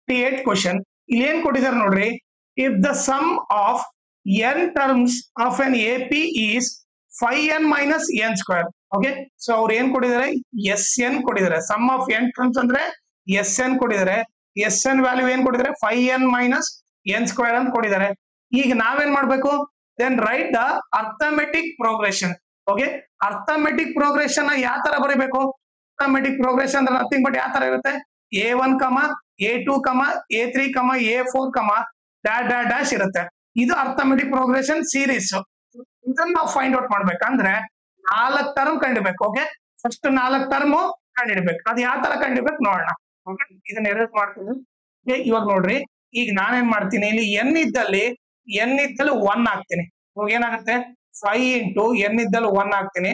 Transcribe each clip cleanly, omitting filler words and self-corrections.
58 question ಇಲ್ಲಿ ಏನ್ ಕೊಟ್ಟಿದ್ದಾರೆ ನೋಡ್ರಿ. If the sum of n terms of n AP is 5n minus n square. Okay, so ಅವ್ರು ಏನ್ ಕೊಟ್ಟಿದ್ದಾರೆ, SN ಕೊಟ್ಟಿದ್ದಾರೆ. ಸಮ್ ಆಫ್ n ಟರ್ಮ್ಸ್ ಅಂದ್ರೆ SN ಕೊಟ್ಟಿದ್ದಾರೆ. SN ವ್ಯಾಲ್ಯೂ ಏನ್ ಕೊಟ್ಟಿದ್ದಾರೆ, 5n minus n square ಅಂತ ಕೊಟ್ಟಿದ್ದಾರೆ. ಈಗ ನಾವೇನ್ ಮಾಡ್ಬೇಕು, then write the arithmetic progression. Okay, arithmetic progression ಯಾವ ತರ ಬರೀಬೇಕು, ಅರ್ಥಮೆಟಿಕ್ ಪ್ರೋಗ್ರೆಷನ್ ಅಂದ್ರೆ ನಥಿಂಗ್ ಬಟ್ ಯಾವ ತರ ಇರುತ್ತೆ, A1, A2, A3, A4, dash ಇರುತ್ತೆ. ಇದು ಅರ್ಥಮೆಟಿಕ್ ಪ್ರೋಗ್ರೆಷನ್ ಸೀರೀಸ್. ಇದನ್ನ ನಾವು ಫೈಂಡ್ ಔಟ್ ಮಾಡ್ಬೇಕಂದ್ರೆ 4 ಟರ್ಮ್ ಕಂಡಿಡ್ಬೇಕು. ಓಕೆ, ಫಸ್ಟ್ 4 ಟರ್ಮ್ ಕಂಡಿಡ್ಬೇಕು. ಅದು ಯಾವ ತರ ಕಂಡಿಡ್ಬೇಕು ನೋಡೋಣ. ಓಕೆ, ಇದನ್ನ ಎರೇಸ್ ಮಾಡ್ತೀನಿ. ಇವಾಗ ನೋಡ್ರಿ, ಈಗ ನಾನೇನ್ ಮಾಡ್ತೀನಿ, ಇಲ್ಲಿ n ಇದ್ದಲ್ಲಿ 1 ಹಾಕ್ತೀನಿ. ಇವಾಗ ಏನಾಗುತ್ತೆ, 5 ಇಂಟು n ಇದ್ದಲ್ಲಿ 1 ಹಾಕ್ತೀನಿ.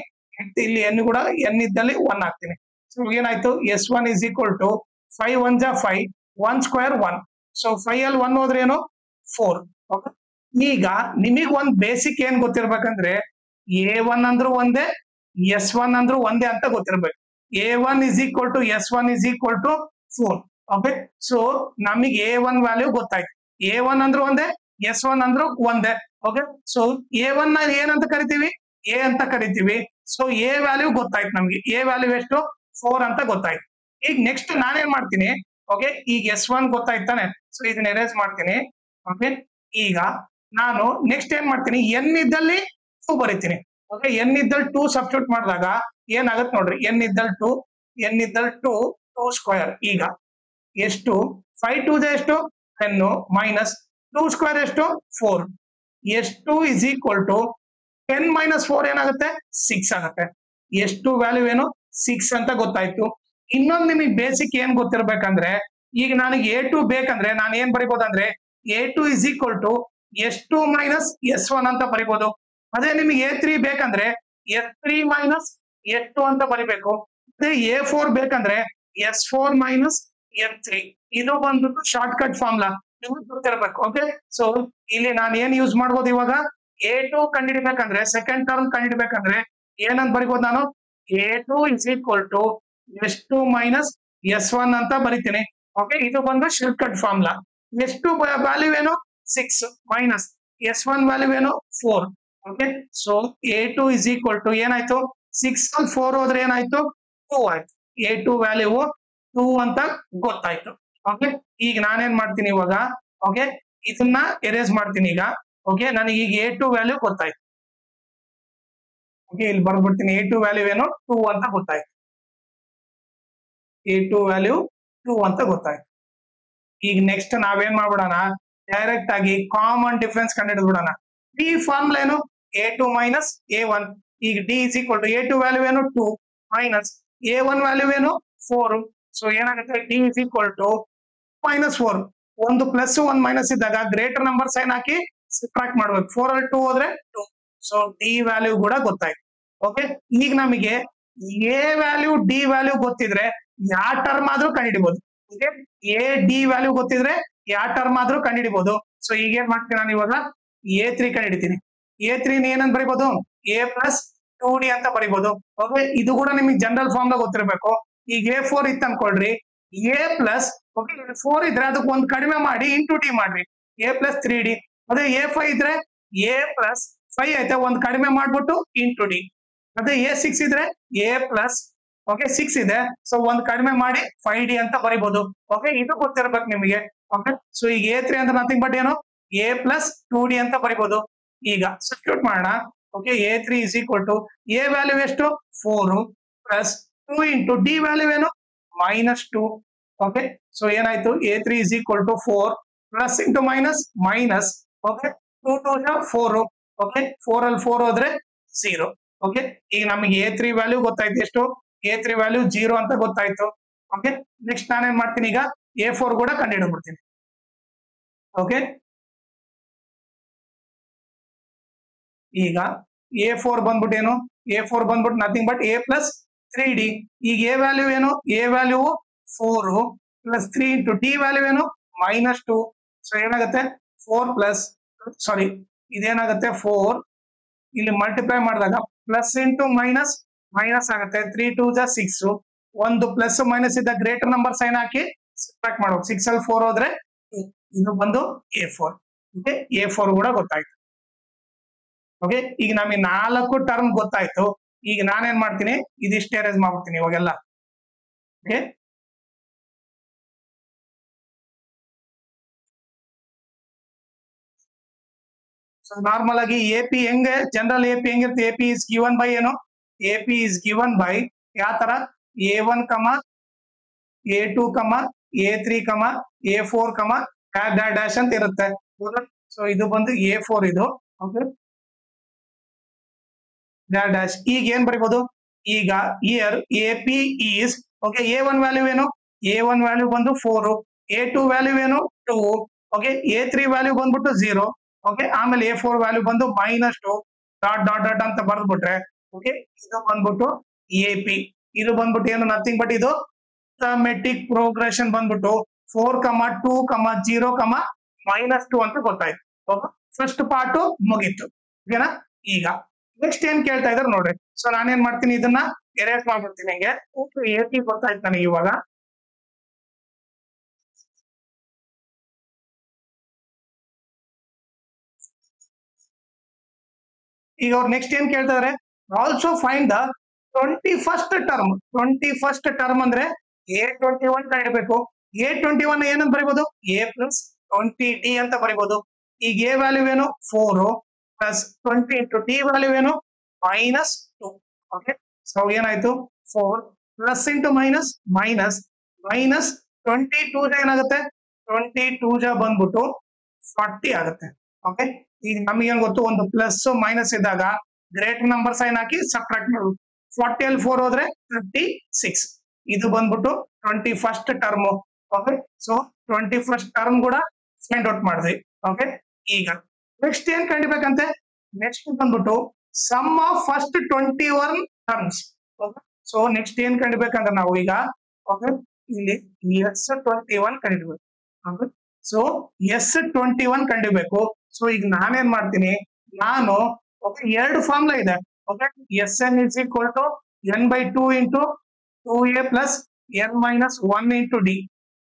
ಇಲ್ಲಿ n ಕೂಡ n ಇದ್ದಲ್ಲಿ 1 ಹಾಕ್ತೀನಿ. ಸೊ ಏನಾಯ್ತು, S1 is equal to 5 1 ಜಾ 5, 1 square 1. ಸೊ 5 ಅಲ್ಲಿ 1 ಹೋದ್ರೆ ಏನು, 4. ಓಕೆ, ಈಗ ನಿಮಗ್ ಒಂದ್ ಬೇಸಿಕ್ ಏನ್ ಗೊತ್ತಿರ್ಬೇಕಂದ್ರೆ A1 ಅಂದ್ರೂ ಒಂದೇ, S1 ಅಂದ್ರೂ ಒಂದೇ ಅಂತ ಗೊತ್ತಿರ್ಬೇಕು. A1 is equal to S1 is equal to 4. Okay, so ನಮಗೆ A1 ವ್ಯಾಲ್ಯೂ ಗೊತ್ತಾಯ್ತು. A1 ಅಂದ್ರೂ ಒಂದೇ, S1 ಅಂದ್ರೂ ಒಂದೇ. ಓಕೆ, ಸೊ A1 ನ ಏನಂತ ಕರಿತೀವಿ, A ಅಂತ ಕರಿತೀವಿ. ಸೊ A ವ್ಯಾಲ್ಯೂ ಗೊತ್ತಾಯ್ತು ನಮ್ಗೆ. A ವ್ಯಾಲ್ಯೂ ಎಷ್ಟು, 4 ಅಂತ ಗೊತ್ತಾಯ್ತು. ಈಗ ನೆಕ್ಸ್ಟ್ ನಾನೇನ್ ಮಾಡ್ತೀನಿ, ಓಕೆ, ಈಗ S1 ಗೊತ್ತಾಯ್ತಾನೆ. ಸೊ ಇದನ್ನ ಎರೇಸ್ ಮಾಡ್ತೀನಿ. ಓಕೆ, ಈಗ ನಾನು ನೆಕ್ಸ್ಟ್ ಏನ್ ಮಾಡ್ತೀನಿ, n ಇದ್ದಲ್ಲಿ 2 ಬರೀತೀನಿ. ಓಕೆ, n ಇದ್ದಲ್ಲಿ 2 ಸಬ್ಸ್ಟಿಟ್ಯೂಟ್ ಮಾಡಿದಾಗ ಏನಾಗುತ್ತೆ ನೋಡ್ರಿ, n ಇದ್ದಲ್ಲಿ 2 ಸ್ಕ್ವೇರ್. ಈಗ ಎಷ್ಟು, 5 2 ಎಷ್ಟು 10 ಮೈನಸ್ 2 ಸ್ಕ್ವೇರ್ ಎಷ್ಟು 4. S2 is equal to 10 minus 4 ಏನಾಗುತ್ತೆ, 6 ಆಗುತ್ತೆ. ಎಷ್ಟು ವ್ಯಾಲ್ಯೂ ಏನು, 6 ಅಂತ ಗೊತ್ತಾಯ್ತು. ಇನ್ನೊಂದು ನಿಮಗೆ ಬೇಸಿಕ್ ಏನ್ ಗೊತ್ತಿರ್ಬೇಕಂದ್ರೆ, ಈಗ ನನಗೆ A2 ಬೇಕಂದ್ರೆ ನಾನು ಏನ್ ಬರಿಬಹುದಂದ್ರೆ A2 is equal to S2 minus S1 ಅಂತ ಬರಿಬಹುದು. ಅದೇ ನಿಮಗೆ A3 ಬೇಕಂದ್ರೆ S3 minus S2 ಅಂತ ಬರಿಬೇಕು. ಅದೇ A4 ಬೇಕಂದ್ರೆ S4 minus S3. ಇದು ಬಂದ್ಬಿಟ್ಟು ಶಾರ್ಟ್ ಕಟ್ ಫಾರ್ಮುಲಾ ನಿಮ್ಗೆ ಗೊತ್ತಿರಬೇಕು. ಓಕೆ, ಸೊ ಇಲ್ಲಿ ನಾನು ಏನ್ ಯೂಸ್ ಮಾಡ್ಬೋದು, ಇವಾಗ A2 ಕಂಡಿಡ್ಬೇಕಂದ್ರೆ ಸೆಕೆಂಡ್ ಟರ್ಮ್ ಕಂಡಿಡ್ಬೇಕಂದ್ರೆ ಏನಂತ ಬರಿಬಹುದು, ನಾನು A2 is equal to S2 minus S1 ಅಂತ ಬರಿತೀನಿ. ಓಕೆ, ಇದು ಬಂದು short cut formula. S2 value ಏನು 6 ಮೈನಸ್ S1 ವ್ಯಾಲ್ಯೂ ಏನು 4. Okay, so A2 is equal to ಏನಾಯ್ತು, 6 ಅಲ್ಲಿ 4 ಹೋದ್ರೆ ಏನಾಯ್ತು, 2 ಆಯ್ತು. A2 ವ್ಯಾಲ್ಯೂ 2 ಅಂತ ಗೊತ್ತಾಯ್ತು. ಓಕೆ, ಈಗ ನಾನೇನ್ ಮಾಡ್ತೀನಿ ಇವಾಗ, ಓಕೆ, ಇದನ್ನ ಎರೇಸ್ ಮಾಡ್ತೀನಿ ಈಗ. ಓಕೆ, ನನಗೆ ಈಗ A2 ವ್ಯಾಲ್ಯೂ ಗೊತ್ತಾಯ್ತು. ಓಕೆ, ಇಲ್ಲಿ ಬರ್ಬಿಡ್ತೀನಿ. A2 ವ್ಯಾಲ್ಯೂ ಏನು 2 ಅಂತ ಗೊತ್ತಾಯ್ತು. A2 ವ್ಯಾಲ್ಯೂ 2 ಅಂತ ಗೊತ್ತಾಯ್ತು. ಈಗ ನೆಕ್ಸ್ಟ್ ನಾವೇನ್ ಮಾಡ್ಬಿಡೋಣ, ಡೈರೆಕ್ಟ್ ಆಗಿ ಕಾಮನ್ ಡಿಫರೆನ್ಸ್ ಕಂಡುಹಿಡಿದ್ಬಿಡೋಣ. ಡಿ ಫಾರ್ಮುಲಾ ಏನು, A2 ಮೈನಸ್ A1. ಈಗ D is equal to A2 value ಏನು 2 ಮೈನಸ್ A1 ವ್ಯಾಲ್ಯೂ ಏನು 4. ಸೊ ಏನಾಗುತ್ತೆ, D is equal to -4. ಒಂದು ಪ್ಲಸ್ ಒಂದು ಮೈನಸ್ ಇದ್ದಾಗ ಗ್ರೇಟರ್ ನಂಬರ್ ಸೈನ್ ಹಾಕಿ ಸಬ್ಟ್ರಾಕ್ಟ್ ಮಾಡ್ಬೇಕು. 4 ಅಲ್ಲಿ 2 ಹೋದ್ರೆ 2. ಸೊ D ವ್ಯಾಲ್ಯೂ ಕೂಡ ಗೊತ್ತಾಯ್ತು. ಓಕೆ, ಈಗ ನಮಗೆ A ವ್ಯಾಲ್ಯೂ D ವ್ಯಾಲ್ಯೂ ಗೊತ್ತಿದ್ರೆ ಯಾವ ಟರ್ಮ್ ಆದ್ರೂ ಕಂಡುಹಿಡಿಬಹುದು. ಓಕೆ, A D ವ್ಯಾಲ್ಯೂ ಗೊತ್ತಿದ್ರೆ ಯಾವ ಟರ್ಮ್ ಆದ್ರೂ ಕಂಡುಹಿಡಿಬಹುದು. ಸೊ ಈಗ ಏನ್ ಮಾಡ್ತೀನಿ ನಾನು ಇವಾಗ A3 ಕಂಡುಹಿಡಿತೀನಿ. A3 ಏನಂತ ಬರಿಬಹುದು, A plus 2D ಅಂತ ಬರಿಬಹುದು. ಓಕೆ, ಇದು ಕೂಡ ನಿಮಗೆ ಜನರಲ್ ಫಾರ್ಮ್ ಗೊತ್ತಿರಬೇಕು. ಈಗ A4 ಇತ್ತು ಅನ್ಕೊಳ್ರಿ, A ಪ್ಲಸ್, ಓಕೆ, 4 ಇದ್ರೆ ಅದಕ್ಕೆ ಒಂದು ಕಡಿಮೆ ಮಾಡಿ ಇಂಟು D ಮಾಡ್ರಿ, A plus 3D. ಅದೇ A5 ಇದ್ರೆ A plus 5 ಐತೆ, ಒಂದು ಕಡಿಮೆ ಮಾಡ್ಬಿಟ್ಟು ಇಂಟು D. ಅದೇ A6 ಇದ್ರೆ A plus, ಓಕೆ, 6 ಇದೆ, ಸೊ ಒಂದು ಕಡಿಮೆ ಮಾಡಿ 5D ಅಂತ ಬರಿಬಹುದು. ಓಕೆ, ಇದು ಗೊತ್ತಿರ್ಬೇಕು ನಿಮಗೆ. ಓಕೆ, ಸೊ ಈಗ A3 ಅಂತ ನಥಿಂಗ್ ಬಟ್ ಏನು, A plus 2D ಅಂತ ಬರಿಬಹುದು. ಈಗ ಸಬ್ಸ್ಟಿಟ್ಯೂಟ್ ಮಾಡೋಣ. Okay, A3 is equal to A value ಎಷ್ಟು 4 ಪ್ಲಸ್ 2 ಇಂಟು D ವ್ಯಾಲ್ಯೂ ಏನು -2. ಓಕೆ, ಸೊ ಏನಾಯ್ತು, A3 is equal to 4 plus into minus. Okay, 2 2 4. Okay, 4 ಅಲ್ಲಿ 4 ಹೋದ್ರೆ 0. ಓಕೆ, ಈಗ ನಮಗೆ A3 ವ್ಯಾಲ್ಯೂ ಗೊತ್ತಾಯ್ತು. ಎಷ್ಟು, A3 ವ್ಯಾಲ್ಯೂ 0 ಅಂತ ಗೊತ್ತಾಯ್ತು. ಓಕೆ, ನೆಕ್ಸ್ಟ್ ನಾನೇನ್ ಮಾಡ್ತೀನಿ, ಈಗ A4 ಕೂಡ ಕಂಡುಹಿಡಿದ್ಬಿಡ್ತೀನಿ. ಓಕೆ, ಈಗ A4 ಬಂದ್ಬಿಟ್ಟು ಏನು, A4 ಬಂದ್ಬಿಟ್ಟು nothing but A plus 3D. ಈಗ A ವ್ಯಾಲ್ಯೂ ಏನು, A value 4 plus 3 into D value ಏನು -2. ಸೊ ಏನಾಗುತ್ತೆ 4 ಪ್ಲಸ್, ಸಾರಿ ಇದೇನಾಗುತ್ತೆ 4 ಇಲ್ಲಿ ಮಲ್ಟಿಪ್ಲೈ ಮಾಡಿದಾಗ ಪ್ಲಸ್ ಇಂಟು ಮೈನಸ್ ಆಗುತ್ತೆ. 3 2 6. ಒಂದು ಪ್ಲಸ್ ಮೈನಸ್ ಇದ್ದ ಗ್ರೇಟರ್ ನಂಬರ್ ಸೈನ್ ಹಾಕಿ ಸಬ್ಟ್ರಾಕ್ಟ್ ಮಾಡ್ಬೇಕು. 6 ಅಲ್ಲಿ 4 ಹೋದ್ರೆ 2. ಇದು ಬಂದು A4. ಓಕೆ, A4 ಕೂಡ ಗೊತ್ತಾಯ್ತು. ಓಕೆ, ಈಗ ನಮಗೆ 4 ಟರ್ಮ್ ಗೊತ್ತಾಯ್ತು. ಈಗ ನಾನೇನ್ ಮಾಡ್ತೀನಿ, ಇದಿಷ್ಟು ಎರೇಸ್ ಮಾಡ್ಬಿಡ್ತೀನಿ ಇವಾಗೆಲ್ಲ. ಓಕೆ, ಸೊ ನಾರ್ಮಲ್ ಆಗಿ ಎಪಿ ಹೆಂಗೆ, ಜನರಲ್ ಎಪಿ ಹೆಂಗಿರುತ್ತೆ, ಎಪಿ ಇಸ್ ಗಿವನ್ ಬೈ ಏನು, ಎಪಿ ಇಸ್ ಗಿವನ್ ಬೈ ಯಾವ ತರ, A1, A2, A3, A4, dash ಅಂತ ಇರುತ್ತೆ. ಸೊ ಇದು ಬಂದು A4 ಇದು. Okay, dash. ಈಗ ಏನ್ ಬರೀಬಹುದು, ಈಗ here AP is, okay, A1 value ಏನು, A1 ವ್ಯಾಲ್ಯೂ ಬಂದು 4, A2 ವ್ಯಾಲ್ಯೂ ಏನು 2, ಓಕೆ, A3 ವ್ಯಾಲ್ಯೂ ಬಂದ್ಬಿಟ್ಟು 0, ಓಕೆ, ಆಮೇಲೆ A4 ವ್ಯಾಲ್ಯೂ ಬಂದು -2 ಡಾಟ್ ಡಾಟ್ ಡಾಟ್ ಅಂತ ಬರ್ದ್ಬಿಟ್ರೆ, ಓಕೆ, ಇದು ಬಂದ್ಬಿಟ್ಟು ಎಪಿ. ಇದು ಬಂದ್ಬಿಟ್ಟು ಏನು, ನಥಿಂಗ್ ಬಟ್ ಇದು ಅರ್ಥಮೆಟಿಕ್ ಪ್ರೋಗ್ರೆಷನ್ ಬಂದ್ಬಿಟ್ಟು 4, 2, 0, -2 ಅಂತ ಗೊತ್ತಾಯ್ತು. ಫಸ್ಟ್ ಪಾರ್ಟ್ ಮುಗೀತು. ಓಕೆನಾ. ಈಗ ನೆಕ್ಸ್ಟ್ ಏನ್ ಕೇಳ್ತಾ ಇದಾರೆ ನೋಡ್ರಿ. ಸೊ ನಾನೇನ್ ಮಾಡ್ತೀನಿ, ಇದನ್ನ ಎರೇಸ್ ಮಾಡ್ಬಿಡ್ತೀನಿ ಹಿಂಗೆ. ಎಪಿ ಗೊತ್ತಾಯ್ತು ನನಗೆ ಇವಾಗ. ಈಗ ಅವ್ರು ನೆಕ್ಸ್ಟ್ ಏನ್ ಕೇಳ್ತಾ ಇದಾರೆ, also find the 21st term. 21st term ಅಂದ್ರೆ A21 ಕಂಡಿಡ್ಬೇಕು. A21 ಏನಂತ ಬರೀಬಹುದು, A ಪ್ಲಸ್ 20D ಅಂತ ಬರೀಬಹುದು. ಈಗ A ವ್ಯಾಲ್ಯೂ ಏನು 4 ಪ್ಲಸ್ 20 ಇಂಟು D ವ್ಯಾಲ್ಯೂ ಏನು -2. ಓಕೆ, ಸೊ ಏನಾಯ್ತು 4 ಪ್ಲಸ್ ಇಂಟು ಮೈನಸ್ 22 ಏನಾಗುತ್ತೆ, 22 ಬಂದ್ಬಿಟ್ಟು 40 ಆಗುತ್ತೆ. ಓಕೆ, ಈಗ ನಮಗೆ ಏನ್ ಗೊತ್ತು, ಒಂದು ಪ್ಲಸ್ ಮೈನಸ್ ಇದ್ದಾಗ ಗ್ರೇಟರ್ ನಂಬರ್ ಸೈನ್ ಹಾಕಿ ಸಬ್ಟ್ರಾಕ್ಟ್ ಮಾಡುದು. 40 ಅಲ್ಲಿ 4 ಹೋದ್ರೆ 36. ಇದು ಬಂದ್ಬಿಟ್ಟು 21st term. Okay, so 21st term ಕೂಡ ಫೈಂಡ್ ಔಟ್ ಮಾಡಿದ್ವಿ. ಓಕೆ, ಈಗ ನೆಕ್ಸ್ಟ್ ಏನ್ ಕಂಡಿಬೇಕಂತೆ, ನೆಕ್ಸ್ಟ್ ಬಂದ್ಬಿಟ್ಟು sum of first 21 terms. Okay, so next ಏನ್ ಕಂಡಿಬೇಕಂದ್ರೆ ನಾವು ಈಗ, ಓಕೆ, ಇಲ್ಲಿ S21 ಕಂಡಿಡ್ಬೇಕು. ಓಕೆ, ಸೊ S21 ಕಂಡಿಬೇಕು. ಸೊ ಈಗ ನಾನೇನ್ ಮಾಡ್ತೀನಿ, ನಾನು ಎರಡು ಫಾರ್ಮುಲಾ ಇದೆ. Okay, Sn is equal to n/2 into 2a plus n-1 into d.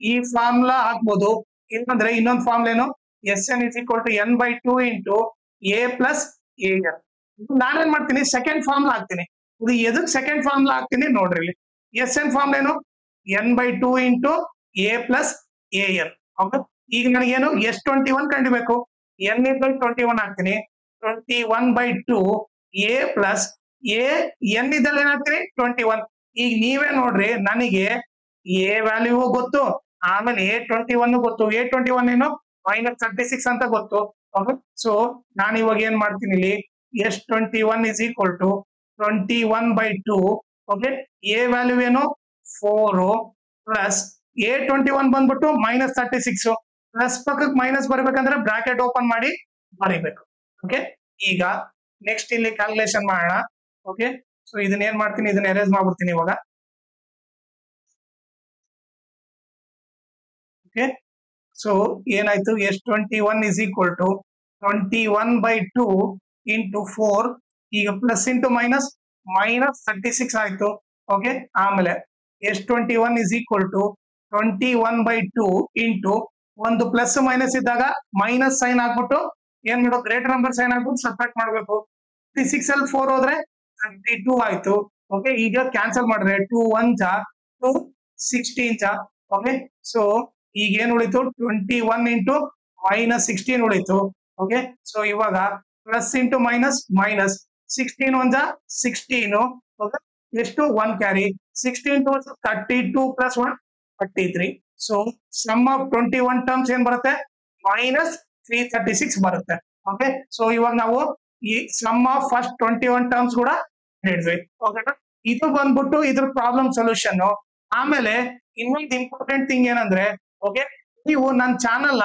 ಈ ಫಾರ್ಮುಲಾ ಹಾಕ್ಬೋದು. ಇಲ್ಲಂದ್ರೆ ಇನ್ನೊಂದು ಫಾರ್ಮುಲಾ ಏನು, Sn is equal to n/2 into a plus an. ನಾನೇನ್ ಮಾಡ್ತೀನಿ, ಸೆಕೆಂಡ್ ಫಾರ್ಮುಲಾ ಹಾಕ್ತೀನಿ. ಇದು ಎದಕ್ ಸೆಕೆಂಡ್ ಫಾರ್ಮುಲಾ ಹಾಕ್ತೀನಿ ನೋಡ್ರಿ. ಇಲ್ಲಿ Sn ಫಾರ್ಮುಲಾ ಏನು, n/2 into a plus an. Okay, ಈಗ ನನಗೇನು S21 ಕಂಡಿಬೇಕು. n/21 ಹಾಕ್ತೀನಿ. 21/2 a ಪ್ಲಸ್ a, n ಇದ್ದಲ್ಲಿ ಏನಾಗ್ತೀನಿ 21. ಈಗ ನೀವೇ ನೋಡ್ರಿ, ನನಗೆ a ವ್ಯಾಲ್ಯೂ ಗೊತ್ತು, ಆಮೇಲೆ A21 ಗೊತ್ತು. A21 ಏನು -36 ಅಂತ ಗೊತ್ತು. ಓಕೆ, ಸೊ ನಾನು ಇವಾಗ ಏನ್ ಮಾಡ್ತೀನಿ, ಇಲ್ಲಿ S21 is equal to 21/2. Okay, a value ಏನು 4 ಪ್ಲಸ್ A21 ಬಂದ್ಬಿಟ್ಟು -36. ಪ್ಲಸ್ ಪಕ್ಕಕ್ಕೆ ಮೈನಸ್ ಬರ್ಬೇಕಂದ್ರೆ ಬ್ರಾಕೆಟ್ ಓಪನ್ ಮಾಡಿ ಬರೀಬೇಕು. ಓಕೆ, ಈಗ ನೆಕ್ಸ್ಟ್ ಇಲ್ಲಿ ಕ್ಯಾಲ್ಕುಲೇಷನ್ ಮಾಡೋಣ. ಓಕೆ, ಸೊ ಇದನ್ನ ಏನ್ ಮಾಡ್ತೀನಿ, ಇದನ್ನ ಎರೇಸ್ ಮಾಡ್ಬಿಡ್ತೀನಿ ಇವಾಗ. ಓಕೆ, ಸೊ ಏನಾಯ್ತು, S21 is equal to 21/2 into 4. ಈಗ ಪ್ಲಸ್ ಇಂಟು ಮೈನಸ್ -36 ಆಯ್ತು. ಓಕೆ, ಆಮೇಲೆ S21 is equal to 21/2 into ಒಂದು ಪ್ಲಸ್ ಮೈನಸ್ ಇದ್ದಾಗ ಮೈನಸ್ ಸೈನ್ ಹಾಕ್ಬಿಟ್ಟು ಏನ್ ಮಾಡೋ, ಗ್ರೇಟರ್ ನಂಬರ್ ಸೈನ್ ಹಾಕ್ಬಿಟ್ಟು ಸಬ್ಟ್ರಾಕ್ಟ್ ಮಾಡ್ಬೇಕು. 36 ಅಲ್ಲಿ 4 ಹೋದ್ರೆ 32 ಆಯ್ತು. ಓಕೆ, ಈಗ ಕ್ಯಾನ್ಸಲ್ ಮಾಡಿದ್ರೆ 2 1 ಜಾ 2 16 ಓಕೆ, ಸೊ ಈಗ ಏನ್ ಉಳಿತು, 21 into -16 ಉಳಿತು. ಓಕೆ, ಸೊ ಇವಾಗ ಪ್ಲಸ್ ಇಂಟು ಮೈನಸ್ 16 1 ಜಾ 16. ಓಕೆ, ಎಷ್ಟು 1 carry. 16 2 32 plus 1 33. So sum of 21 terms ಏನ್ ಬರುತ್ತೆ, -336 ಬರುತ್ತೆ. ಓಕೆ, ಸೊ ಇವಾಗ ನಾವು ಈ ಸಮ್ ಆಫ್ ಫಸ್ಟ್ 21 ಟರ್ಮ್ಸ್ ಕೂಡ ಹೇಳಿದ್ವಿ. ಓಕೆ, ಇದು ಬಂದ್ಬಿಟ್ಟು ಇದ್ರ ಪ್ರಾಬ್ಲಮ್ ಸೊಲ್ಯೂಷನ್. ಆಮೇಲೆ ಇನ್ನೊಂದು ಇಂಪಾರ್ಟೆಂಟ್ ಥಿಂಗ್ ಏನಂದ್ರೆ, ಓಕೆ, ನೀವು ನನ್ನ ಚಾನಲ್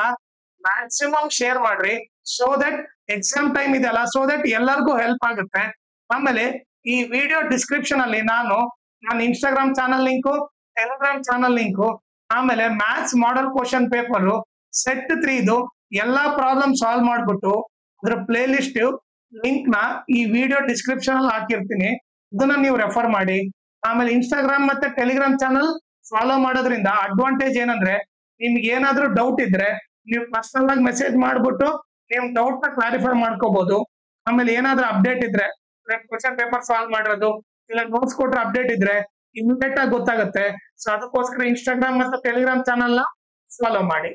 ಮ್ಯಾಕ್ಸಿಮಮ್ ಶೇರ್ ಮಾಡ್ರಿ. ಸೊ ದಟ್ ಎಕ್ಸಾಮ್ ಟೈಮ್ ಇದೆಲ್ಲ, ಸೊ ದಟ್ ಎಲ್ಲರಿಗೂ ಹೆಲ್ಪ್ ಆಗುತ್ತೆ. ಆಮೇಲೆ ಈ ವಿಡಿಯೋ ಡಿಸ್ಕ್ರಿಪ್ಷನ್ ಅಲ್ಲಿ ನಾನು ನನ್ನ Instagram channel link, Telegram channel link, ಆಮೇಲೆ maths model question paper set 3 ಎಲ್ಲಾ ಪ್ರಾಬ್ಲಮ್ ಸಾಲ್ವ್ ಮಾಡ್ಬಿಟ್ಟು ಅದ್ರ ಪ್ಲೇ ಲಿಸ್ಟ್ ಲಿಂಕ್ ನ ಈ ವಿಡಿಯೋ ಡಿಸ್ಕ್ರಿಪ್ಷನ್ ಅಲ್ಲಿ ಹಾಕಿರ್ತೀನಿ. ಇದನ್ನ ನೀವು ರೆಫರ್ ಮಾಡಿ. ಆಮೇಲೆ ಇನ್ಸ್ಟಾಗ್ರಾಮ್ ಮತ್ತೆ ಟೆಲಿಗ್ರಾಮ್ ಚಾನಲ್ ಫಾಲೋ ಮಾಡೋದ್ರಿಂದ ಅಡ್ವಾಂಟೇಜ್ ಏನಂದ್ರೆ ನಿಮ್ಗೆ ಏನಾದ್ರೂ ಡೌಟ್ ಇದ್ರೆ ನೀವು ಪರ್ಸನಲ್ ಆಗಿ ಮೆಸೇಜ್ ಮಾಡ್ಬಿಟ್ಟು ನಿಮ್ ಡೌಟ್ ನ ಕ್ಲಾರಿಫೈ ಮಾಡ್ಕೋಬಹುದು. ಆಮೇಲೆ ಏನಾದ್ರೂ ಅಪ್ಡೇಟ್ ಇದ್ರೆ ಕ್ವಶನ್ ಪೇಪರ್ ಸಾಲ್ವ್ ಮಾಡಿರೋದು ಇಲ್ಲ ನೋಟ್ಸ್ ಕೊಟ್ರೆ ಅಪ್ಡೇಟ್ ಇದ್ರೆ ಇಮಿಡಿಯೇಟ್ ಆಗಿ ಗೊತ್ತಾಗುತ್ತೆ. ಸೊ ಅದಕ್ಕೋಸ್ಕರ ಇನ್ಸ್ಟಾಗ್ರಾಮ್ ಮತ್ತು ಟೆಲಿಗ್ರಾಮ್ ಚಾನಲ್ ನ ಫಾಲೋ ಮಾಡಿ.